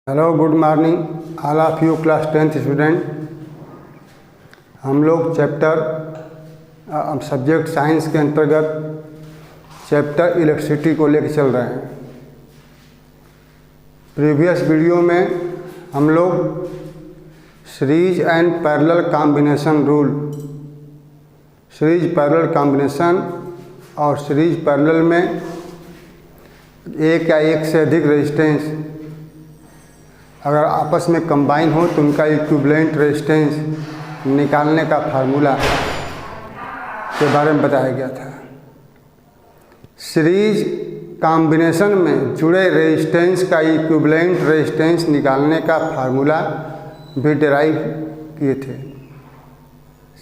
Hello, good morning all of you class 10th student. हम लोग subject science के अंतर्गत चैप्टर इलेक्ट्रिसिटी को लेकर चल रहे हैं। प्रीवियस वीडियो में हम लोग series and parallel combination rule, series parallel combination और सीरीज पैरेलल में एक या एक से अधिक रेजिस्टेंस अगर आपस में कंबाइन हो तो उनका इक्विवेलेंट रेजिस्टेंस निकालने का फार्मूला के बारे में बताया गया था। सीरीज कॉम्बिनेशन में जुड़े रेजिस्टेंस का इक्विवेलेंट रेजिस्टेंस निकालने का फार्मूला भी डिराइव किए थे।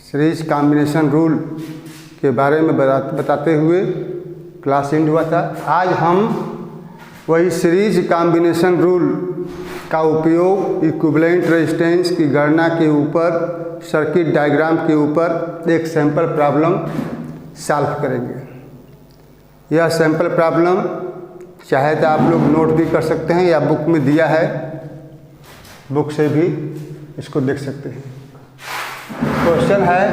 सीरीज कॉम्बिनेशन रूल के बारे में बताते हुए क्लास एंड हुआ था। आज हम वही सीरीज कॉम्बिनेशन रूल का उपयोग इक्विवेलेंट रेजिस्टेंस की गणना के ऊपर, सर्किट डायग्राम के ऊपर एक सैंपल प्रॉब्लम सॉल्व करेंगे। यह सैंपल प्रॉब्लम चाहे तो आप लोग नोट भी कर सकते हैं या बुक में दिया है, बुक से भी इसको देख सकते हैं। क्वेश्चन है,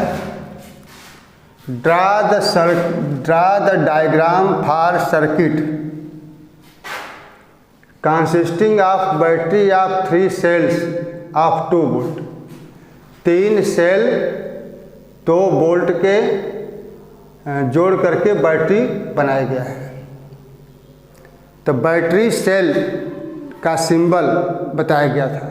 draw the diagram for circuit consisting of battery of 3 cells of 2 volt। 3 cell 2 volt के जोड़ करके बैटरी बनाया गया है। तो बैटरी सेल का सिंबल बताया गया था।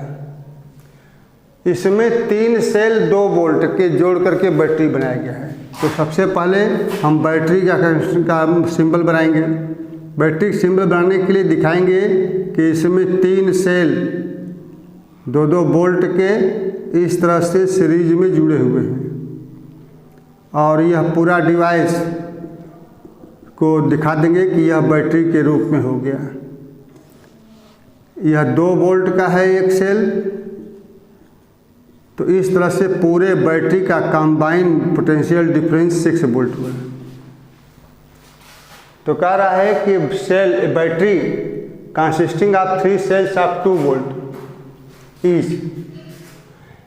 इसमें 3 सेल 2 वोल्ट के जोड़ करके बैटरी बनाया गया है। तो सबसे पहले हम बैटरी का सिंबल बनाएंगे। बैटरी सिंबल बनाने के लिए दिखाएंगे कि इसमें 3 सेल 2-2 वोल्ट के इस तरह से सीरीज में जुड़े हुए हैं और यह पूरा डिवाइस को दिखा देंगे कि यह बैटरी के रूप में हो गया। यह 2 वोल्ट का है एक सेल, तो इस तरह से पूरे बैटरी का कंबाइन पोटेंशियल डिफरेंस 6 वोल्ट हुआ। तो कह रहा है कि cell battery consisting of 3 cells of 2 volt is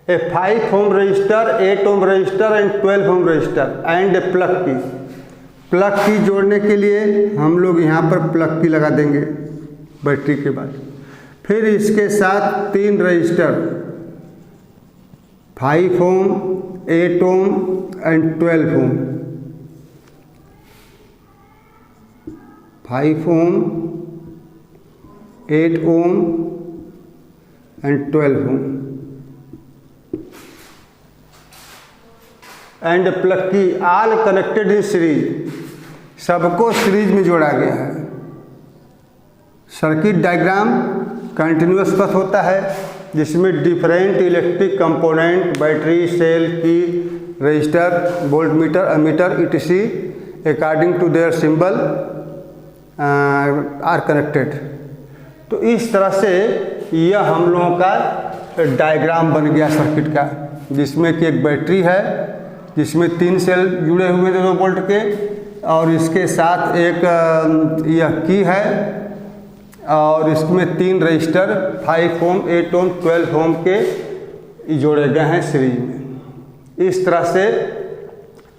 a 5 ohm resistor, 8 ohm resistor and 12 ohm resistor and a plug key। Plug की जोड़ने के लिए हम लोग यहाँ पर प्लग की लगा देंगे बैटरी के बाद। फिर इसके साथ 3 register 5 ohm, 8 ohm and 12 ohm, 5 ohm, 8 ohm and 12 ohm and plug key all connected in series। सबको सीरीज में जोड़ा गया है। सर्किट डायग्राम कंटिन्यूअस पथ होता है जिसमें different electric component, battery, cell की, resistor, voltmeter, ammeter etc according to their symbol are connected. तो इस तरह से यह हम लोगों का डायग्राम बन गया सर्किट का, जिसमें कि एक बैटरी है जिसमें 3 सेल जुड़े हुए थे 2 वोल्ट के, और इसके साथ एक यह की है और इसमें 3 रजिस्टर 5 ओम, 8 ओम, 12 ओम के जोड़े गए हैं सीरीज में। इस तरह से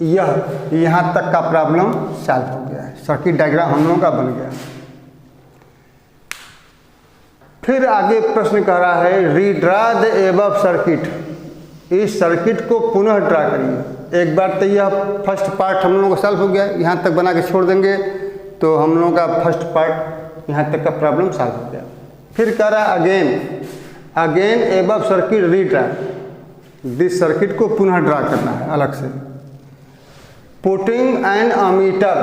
यह यहाँ तक का प्रॉब्लम सॉल्व हो गया है। सर्किट डायग्राम हम लोगों का बन गया। फिर आगे प्रश्न कह रहा है, रीड्रा द एबव सर्किट। इस सर्किट को पुनः ड्रा करिए। एक बार तो यह फर्स्ट पार्ट हम लोगों का सॉल्व हो गया, यहाँ तक बना के छोड़ देंगे तो हम लोगों का फर्स्ट पार्ट यहाँ तक का प्रॉब्लम सॉल्व हो गया। फिर कह रहा है again above circuit redraw. This circuit को पुनः ड्रा करना है अलग से। Putting an ammeter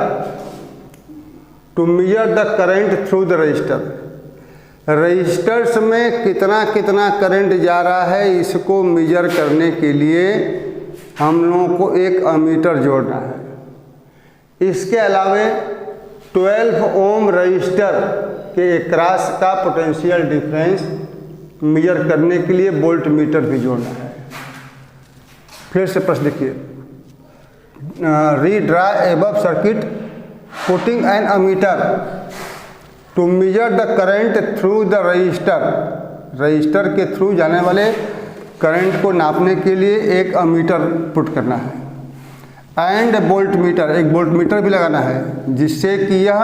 to measure the current through the resistor. Resistors में कितना कितना करंट जा रहा है इसको मेजर करने के लिए हम लोगों को एक अमीटर जोड़ना है। इसके अलावे 12 ओम रजिस्टर के क्रॉस का पोटेंशियल डिफरेंस मेजर करने के लिए वोल्ट मीटर भी जोड़ना है। फिर से प्रश्न देखिए, redraw above circuit putting an ammeter to measure the current through the resistor resistor के थ्रू जाने वाले करंट को नापने के लिए एक अमीटर पुट करना है एंड वोल्ट मीटर, एक वोल्ट मीटर भी लगाना है, जिससे कि यह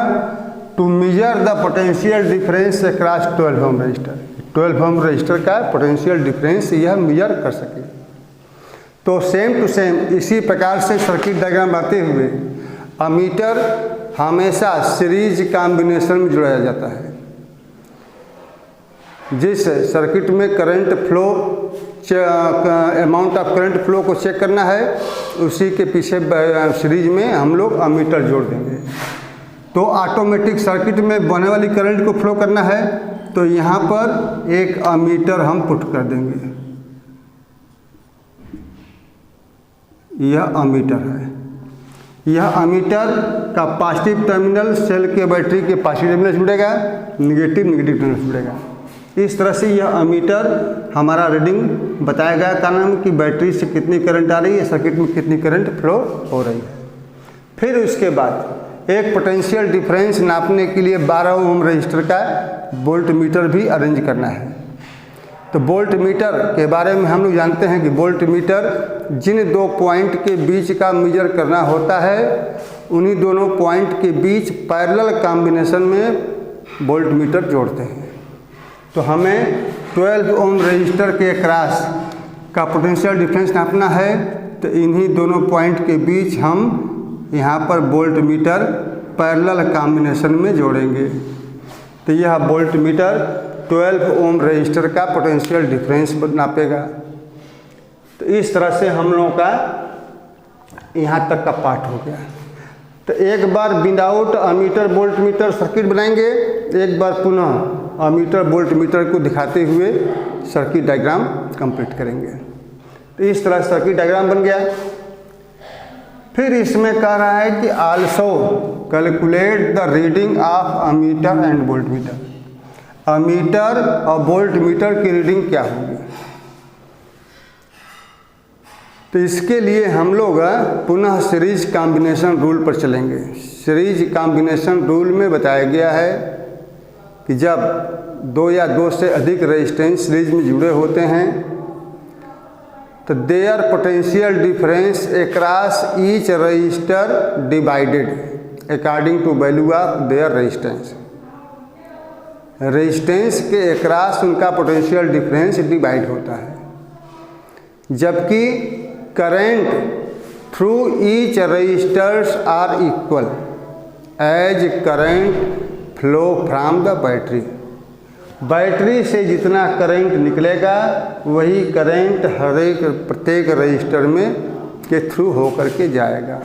to measure the potential difference across 12 ohm resistor, 12 ohm resistor का पोटेंशियल डिफरेंस यह मेजर कर सके। तो सेम टू सेम इसी प्रकार से सर्किट डायग्राम बनाते हुए अमीटर हमेशा सीरीज कॉम्बिनेशन में जुड़ाया जाता है। जिस सर्किट में current flow amount of current flow को चेक करना है, उसी के पीछे सीरीज में हम लोग अमीटर जोड़ देंगे। तो ऑटोमेटिक सर्किट में बने वाली करंट को फ्लो करना है तो यहाँ पर एक अमीटर हम पुट कर देंगे। यह अमीटर है। यह अमीटर का पॉजिटिव टर्मिनल सेल के बैटरी के पॉजिटिव टर्मिनल से जुड़ेगा, नेगेटिव टर्मिनल से जुड़ेगा। इस तरह से यह अमीटर हमारा रीडिंग बताएगा कारण कि बैटरी से कितनी करंट आ रही है, सर्किट में कितनी करंट फ्लो हो रही है। फिर उसके बाद एक पोटेंशियल डिफरेंस नापने के लिए 12 ओम रजिस्टर का वोल्ट मीटर भी अरेंज करना है। तो वोल्ट मीटर के बारे में हम लोग जानते हैं कि वोल्ट मीटर जिन दो पॉइंट के बीच का मेजर करना होता है, उन्हीं दोनों पॉइंट के बीच पैरेलल कॉम्बिनेशन में वोल्ट मीटर जोड़ते हैं। तो हमें 12 ओम रजिस्टर के अक्रॉस का पोटेंशियल डिफरेंस नापना है, तो इन्हीं दोनों पॉइंट के बीच हम यहाँ पर वोल्ट मीटर पैरेलल कॉम्बिनेशन में जोड़ेंगे। तो यह वोल्ट मीटर 12 ओम रजिस्टर का पोटेंशियल डिफरेंस नापेगा। तो इस तरह से हम लोगों का यहाँ तक का पार्ट हो गया। तो एक बार without ammeter voltmeter circuit बनाएंगे, एक बार पुनः अमीटर वोल्ट मीटर को दिखाते हुए सर्किट डायग्राम कंप्लीट करेंगे। तो इस तरह सर्किट डायग्राम बन गया। फिर इसमें कह रहा है कि also calculate the reading of ammeter and volt meter. Ammeter और वोल्ट मीटर की रीडिंग क्या होगी। तो इसके लिए हम लोग पुनः सीरीज कॉम्बिनेशन रूल पर चलेंगे। सीरीज कॉम्बिनेशन रूल में बताया गया है कि जब दो या दो से अधिक रेजिस्टेंस सीरीज में जुड़े होते हैं तो their potential difference across each resistor divided according to value of their resistance. Resistance के अक्रॉस उनका पोटेंशियल डिफरेंस डिवाइड होता है, जबकि current through each resistors are equal as current flow from the battery. Battery से जितना current निकलेगा वही current हर एक प्रत्येक रजिस्टर में के थ्रू होकर के जाएगा।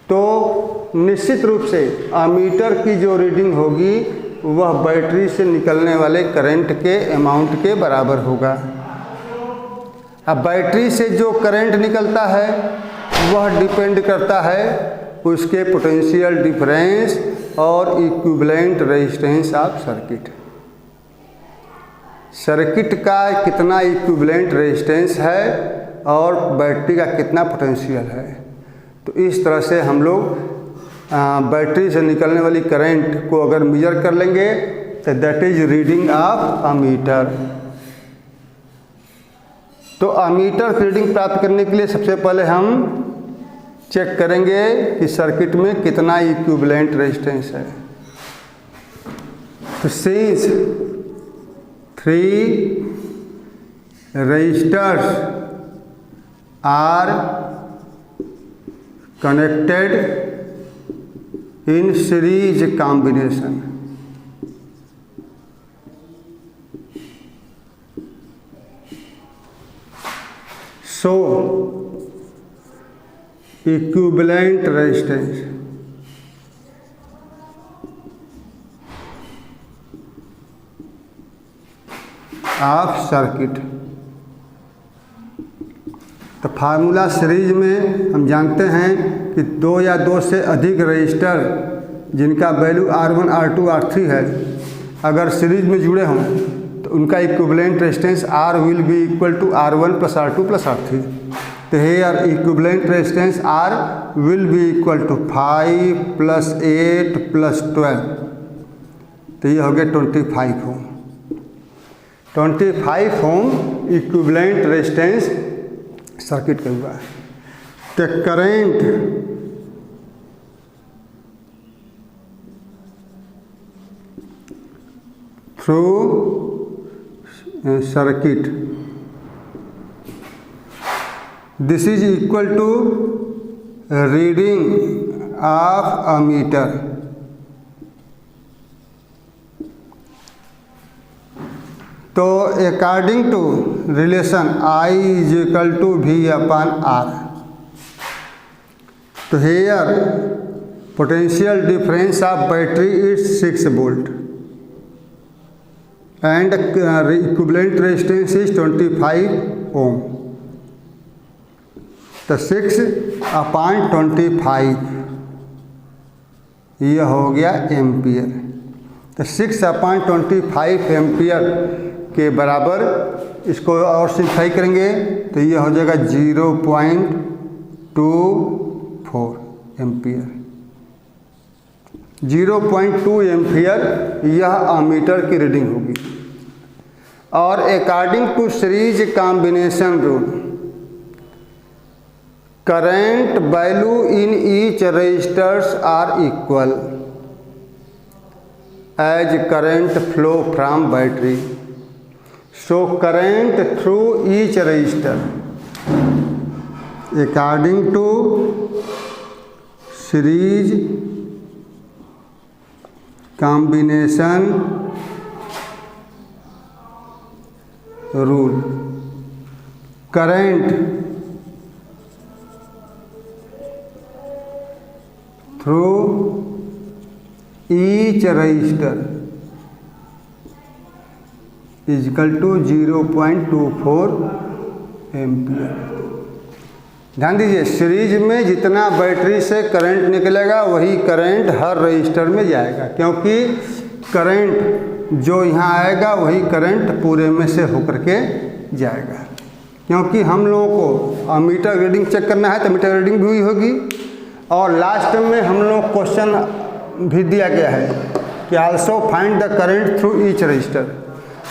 तो निश्चित रूप से अमीटर की जो रीडिंग होगी वह बैटरी से निकलने वाले करंट के अमाउंट के बराबर होगा। अब बैटरी से जो करंट निकलता है वह डिपेंड करता है उसके पोटेंशियल डिफरेंस और equivalent resistance of circuit. Circuit का कितना इक्विवेलेंट रेजिस्टेंस है और बैटरी का कितना पोटेंशियल है। तो इस तरह से हम लोग बैटरी से निकलने वाली करंट को अगर मेजर कर लेंगे तो that is reading of ammeter. तो अमीटर की रीडिंग प्राप्त करने के लिए सबसे पहले हम चेक करेंगे कि सर्किट में कितना इक्विवेलेंट रेजिस्टेंस है। तो since 3 resistors are connected in series combination, so equivalent resistance of circuit। तो फार्मूला सीरीज में हम जानते हैं कि दो या दो से अधिक रजिस्टर जिनका वैल्यू R1 R2 R3 है अगर सीरीज में जुड़े हों तो उनका equivalent resistance R will be equal to R1 plus R2 plus R3। तो here equivalent resistance R will be equal to 5 plus 8 plus 12, तो ये हो गया 25 ohm. 25 ohm equivalent resistance circuit का हुआ है। तो current through circuit, this is equal to reading of a meter. तो according to relation I is equal to V upon R, तो here potential difference of battery is 6 volt and equivalent resistance is 25 ohm। तो 6/25 यह हो गया ampere. तो 6/25 ampere के बराबर इसको और सिंप्लीफाई करेंगे तो यह हो जाएगा 0.24 एम्पियर। 0.2 एम्पियर यह अमीटर की रीडिंग होगी। और according to series combination rule, current value in each resistors are equal as current flow from battery. So current through each resistor according to series combination rule, current through each resistor equal to 0.24 ampere. ध्यान दीजिए, series में जितना battery से current निकलेगा वही current हर register में जाएगा, क्योंकि करंट जो यहाँ आएगा वही करंट पूरे में से होकर के जाएगा। क्योंकि हम लोगों को मीटर रीडिंग चेक करना है तो मीटर रीडिंग भी हुई होगी। और लास्ट में हम लोग क्वेश्चन भी दिया गया है कि also find the current through each register.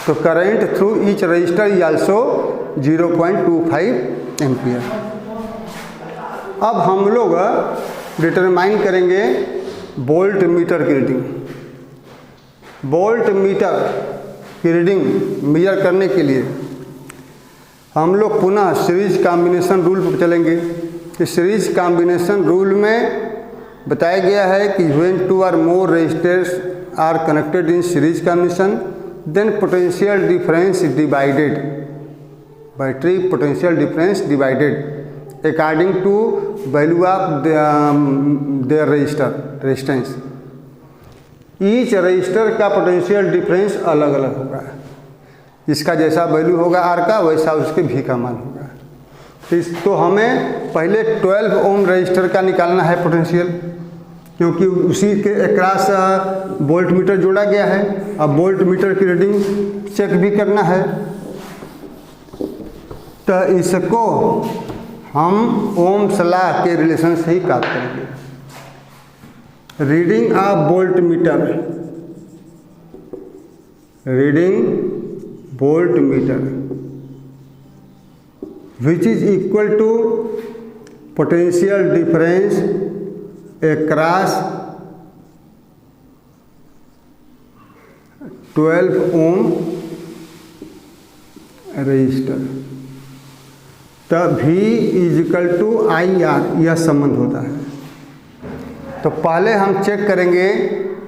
तो current through each register is also 0.25 ampere. अब हम लोग डिटरमाइन करेंगे वोल्ट मीटर की रीडिंग। वोल्ट मीटर की रीडिंग मेजर करने के लिए हम लोग पुनः सीरीज कॉम्बिनेशन रूल पर चलेंगे। कि सीरीज कॉम्बिनेशन रूल में बताया गया है कि when 2 or more resistors are connected in series combination, then potential difference divided, battery potential difference divided according to value of their resistance। Each resistor का potential difference अलग अलग होगा। इसका जैसा वैल्यू होगा आर का वैसा उसके भी का मान होगा। तो हमें पहले 12 ओम रजिस्टर का निकालना है पोटेंशियल, क्योंकि उसी के अक्रॉस वोल्ट मीटर जोड़ा गया है। अब वोल्ट मीटर की रीडिंग चेक भी करना है, तो इसको हम ओम्स लॉ के रिलेशन से ही प्राप्त करेंगे। Reading of volt metre, reading volt metre which is equal to potential difference across 12 ohm resistor। तो V is equal to IR, यह संबंध होता है। तो पहले हम चेक करेंगे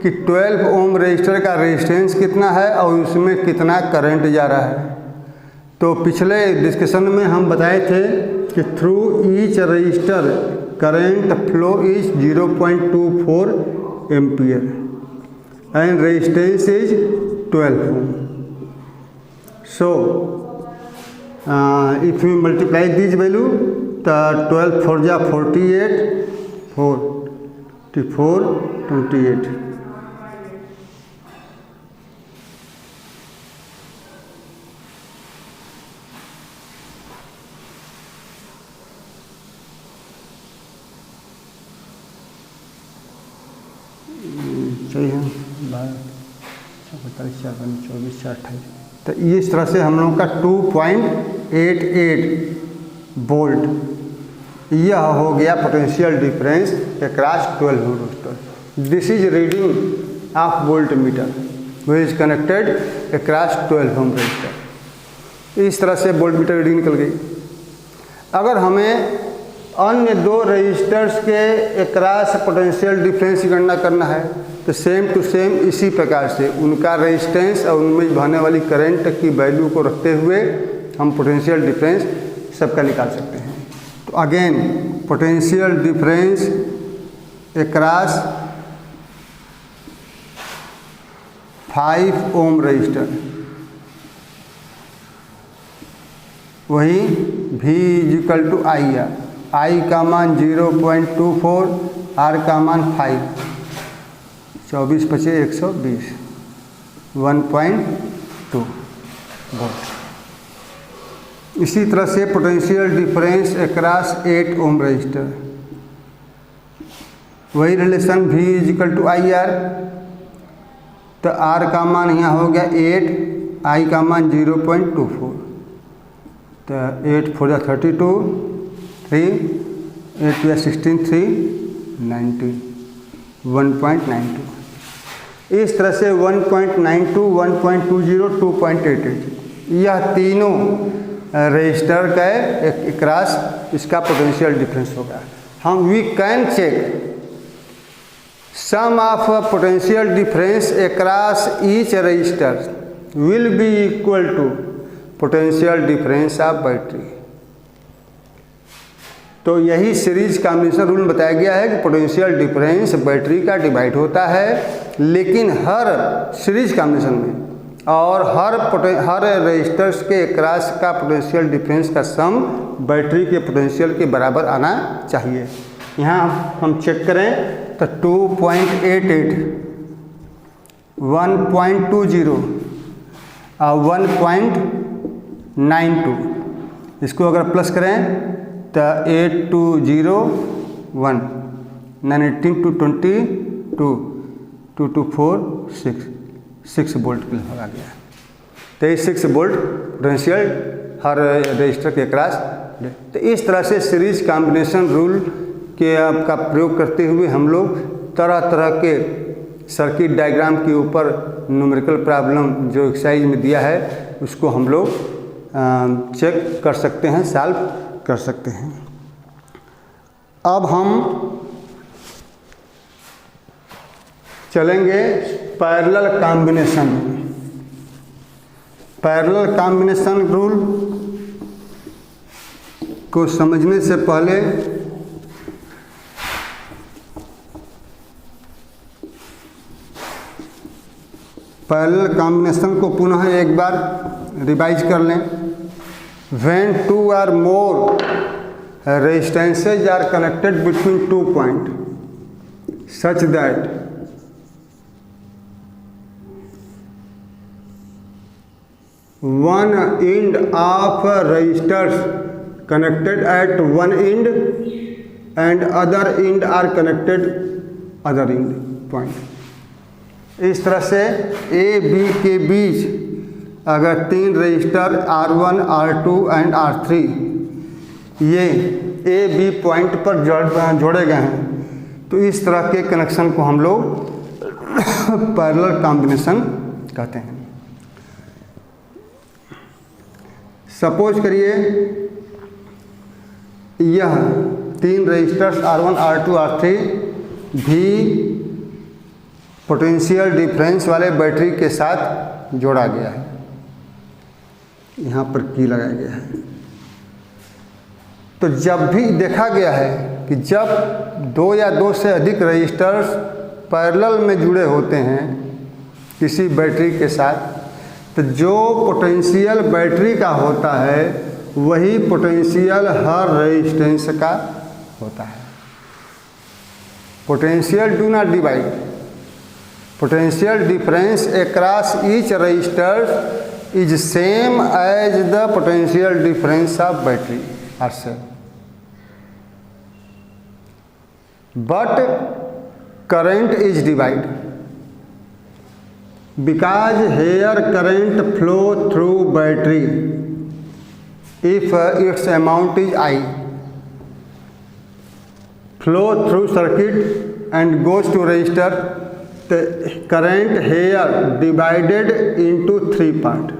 कि 12 ओम रजिस्टर का रेजिस्टेंस कितना है और उसमें कितना करंट जा रहा है। तो पिछले डिस्कशन में हम बताए थे कि through each resistor current flow is 0.24 ampere and resistance is 12 ohm. So if we multiply this value to 12 4 जा 48, 44, 28। सही है। 12, 45, 54, 24, 28। तो इस तरह से हम लोगों का 2.88 वोल्ट यह हो गया potential difference across 12 ohm resistor. This is reading of volt meter which is connected across 12 ohm resistor. इस तरह से वोल्ट मीटर रीडिंग निकल गई। अगर हमें अन्य दो रजिस्टर्स के अक्रॉस पोटेंशियल डिफरेंस की गणना करना है तो सेम टू सेम इसी प्रकार से उनका रेजिस्टेंस और उनमें बहने वाली करंट की वैल्यू को रखते हुए हम पोटेंशियल डिफरेंस सबका निकाल सकते हैं। तो again potential difference across 5 ohm resistor, वही V = IR, I का मान 0.24, R का मान 5, 24 × 5 = 120, 1.2 वोल्ट। इसी तरह से potential difference across 8 ohm resistor, वही रिलेशन V = IR, तो R का मान यहाँ हो गया 8, I का मान 0.24, तो 8 × 4 = 32, 3, 8 × 16, 3, 19, 1.92। इस तरह से 1.92, 1.20, 2.88 यह तीनों रजिस्टर का अक्रॉस इसका पोटेंशियल डिफरेंस होगा। हम we can check sum of potential difference across each resistor will be equal to potential difference of battery. तो यही सीरीज कॉम्बिनेशन रूल में बताया गया है कि पोटेंशियल डिफरेंस बैटरी का डिवाइड होता है, लेकिन हर सीरीज कॉम्बिनेशन में और हर रजिस्टर्स के अक्रॉस का पोटेंशियल डिफरेंस का सम बैटरी के पोटेंशियल के बराबर आना चाहिए। यहाँ हम चेक करें तो 2.88, 1.20 और 1.92 इसको अगर प्लस करें तो 8201, 19 to 22, 2 to 4, 6 वोल्ट के लगभग आ गया। तो ये 6 वोल्ट पोटेंशियल हर रजिस्टर के अक्रॉस। तो इस तरह से सीरीज कॉम्बिनेशन रूल के का प्रयोग करते हुए हम लोग तरह तरह के सर्किट डायग्राम के ऊपर न्यूमेरिकल प्रॉब्लम जो एक्सरसाइज में दिया है उसको हम लोग चेक कर सकते हैं, सॉल्व कर सकते हैं। अब हम चलेंगे parallel combination. Parallel combination rule को समझने से पहले पैरेलल कॉम्बिनेशन को पुनः एक बार रिवाइज कर लें। When two or more resistances are connected between 2 points such that one end of resistors connected at one end and other end are connected other end point। इस तरह से A B के बीच अगर 3 register R1, R2 and R3 ये A B point पर जोड़े गए हैं तो इस तरह के कनेक्शन को हम लोग पैरेलल कॉम्बिनेशन कहते हैं। सपोज करिए यह 3 रजिस्टर्स R1, R2, R3 भी पोटेंशियल डिफरेंस वाले बैटरी के साथ जोड़ा गया है। यहाँ पर की लगाया गया है। तो जब भी देखा गया है कि जब 2 या 2 से अधिक रजिस्टर्स पैरेलल में जुड़े होते हैं किसी बैटरी के साथ, तो जो पोटेंशियल बैटरी का होता है वही पोटेंशियल हर रेजिस्टेंस का होता है। Potential do not divide, potential difference across each register is same as the potential difference of battery herself, but current is divided। because here current flow through battery if its amount is I, flow through circuit and goes to resistor, the current here divided into three parts.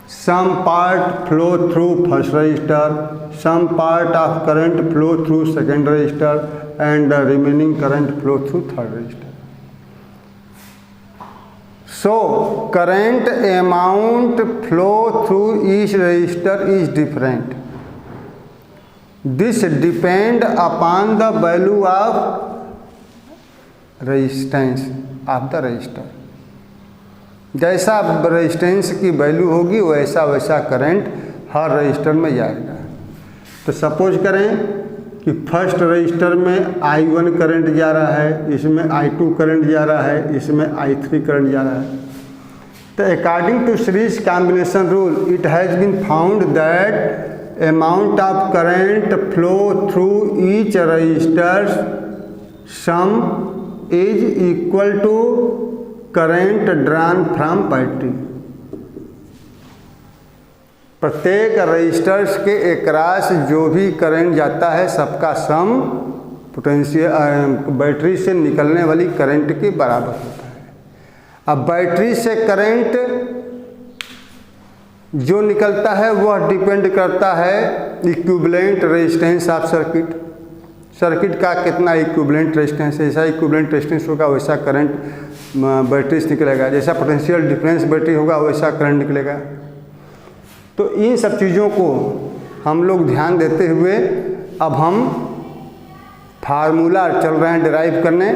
Some part flow through first resistor, some part of current flow through second resistor, and the remaining current flow through third resistor. So current amount flow through each resistor is different. This depend upon the value of resistance of the resistor. जैसा resistance की value होगी वैसा वैसा current हर register में जाएगा। तो suppose करें कि फर्स्ट रजिस्टर में I1 करंट जा रहा है, इसमें I2 करंट जा रहा है, इसमें I3 करंट जा रहा है। तो according to series combination rule it has been found that amount of current flow through each resistor sum is equal to current drawn from battery. प्रत्येक रजिस्टर्स के अक्रॉस जो भी करंट जाता है सबका सम पोटेंशियल बैटरी से निकलने वाली करंट के बराबर होता है। अब बैटरी से करंट जो निकलता है वह डिपेंड करता है equivalent resistance of circuit. Circuit का कितना इक्विवेलेंट रेजिस्टेंस है, जैसा इक्विवेलेंट रेजिस्टेंस होगा वैसा करंट बैटरी से निकलेगा, जैसा पोटेंशियल डिफरेंस बैटरी होगा वैसा करंट निकलेगा। तो इन सब चीज़ों को हम लोग ध्यान देते हुए अब हम फार्मूला चल रहे हैं डिराइव करने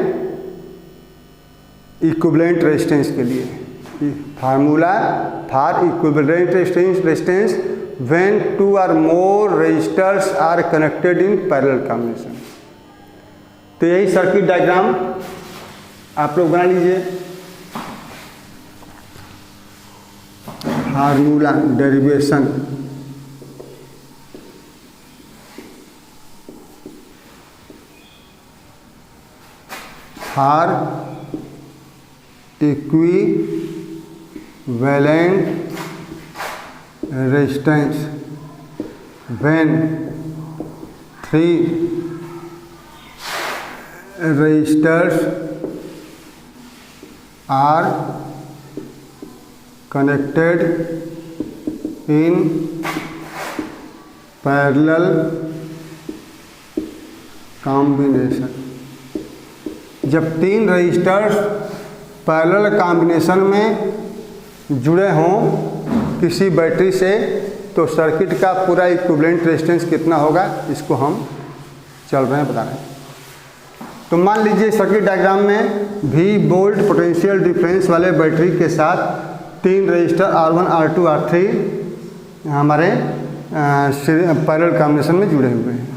इक्विवेलेंट रेजिस्टेंस के लिए। Formula for equivalent resistance when two और more registers are connected in parallel combination. तो यही सर्किट डायग्राम आप लोग बना लीजिए। Formula derivation for equivalent resistance when three registers are connected in parallel combination। जब तीन रजिस्टर्स पैरेलल कॉम्बिनेशन में जुड़े हों किसी बैटरी से तो सर्किट का पूरा इक्विवेलेंट रेजिस्टेंस कितना होगा इसको हम चल रहे हैं बता रहे हैं। तो मान लीजिए सर्किट डायग्राम में V वोल्ट पोटेंशियल डिफरेंस वाले बैटरी के साथ तीन रजिस्टर R1, R2, R3 हमारे पैरेलल कॉम्बिनेशन में जुड़े हुए हैं।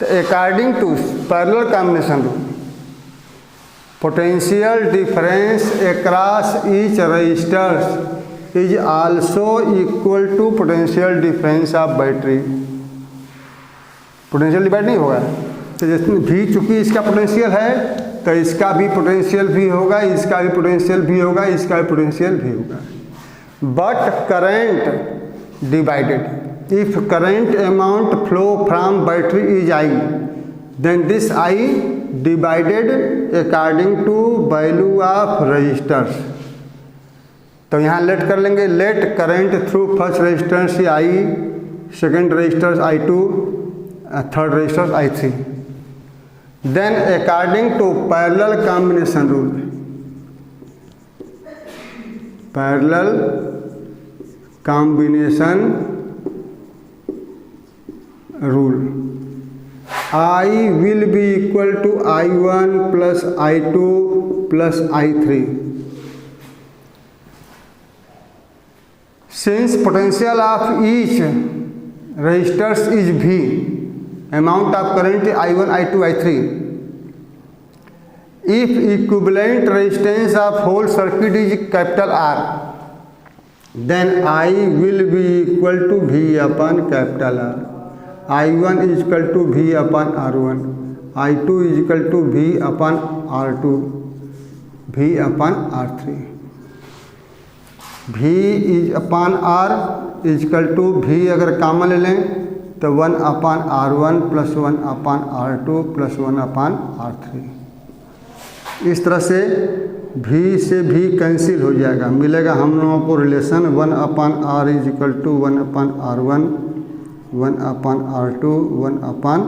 तो according to parallel combination rule potential difference across each resistors is also equal to potential difference of battery. Potential divide नहीं होगा, तो जैसे भी चूंकि इसका पोटेंशियल है तो इसका भी पोटेंशियल भी होगा, इसका भी पोटेंशियल भी होगा, इसका भी पोटेंशियल भी होगा। But current divided, if current amount flow from battery is I, then this I divided according to value of resistors. तो यहाँ लेट कर लेंगे, let current through first resistance I, second resistors I2, third resistors I3। Then according to parallel combination rule, parallel combination rule, I will be equal to I1 plus I2 plus I3. Since potential of each resistors is V, amount of current I1, I2, I3. If equivalent resistance of whole circuit is capital R, then I will be equal to V upon capital R. I1 is equal to V upon R1, I2 is equal to V upon R2, V upon R3। V is upon R equal to V अगर common ले लें तो 1 upon R1 plus 1 upon R2 plus 1 upon R3। इस तरह से V से V cancel हो जाएगा, मिलेगा हम लोगों को relation 1 upon R equal to 1 upon R1, 1 upon R2, 1 upon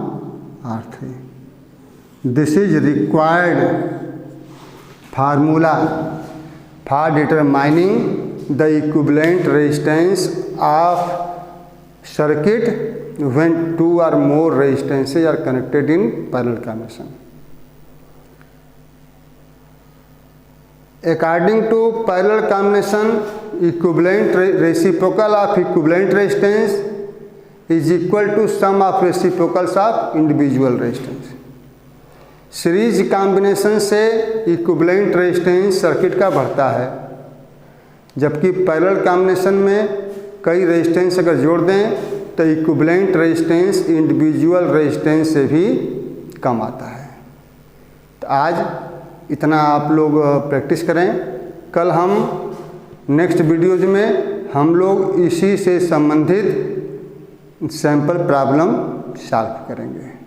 R3। This is required formula for determining the equivalent resistance of circuit when 2 or more resistances are connected in parallel combination. According to parallel combination, equivalent reciprocal of equivalent resistance is equal to sum of reciprocals of individual resistance. Series combination से equivalent resistance circuit का बढ़ता है, जबकि parallel combination में कई resistance अगर जोड़ दें तो इक्विवेलेंट रेजिस्टेंस इंडिविजुअल रेजिस्टेंस से भी कम आता है। तो आज इतना आप लोग प्रैक्टिस करें, कल हम नेक्स्ट वीडियोज में हम लोग इसी से संबंधित सैंपल प्रॉब्लम सॉल्व करेंगे।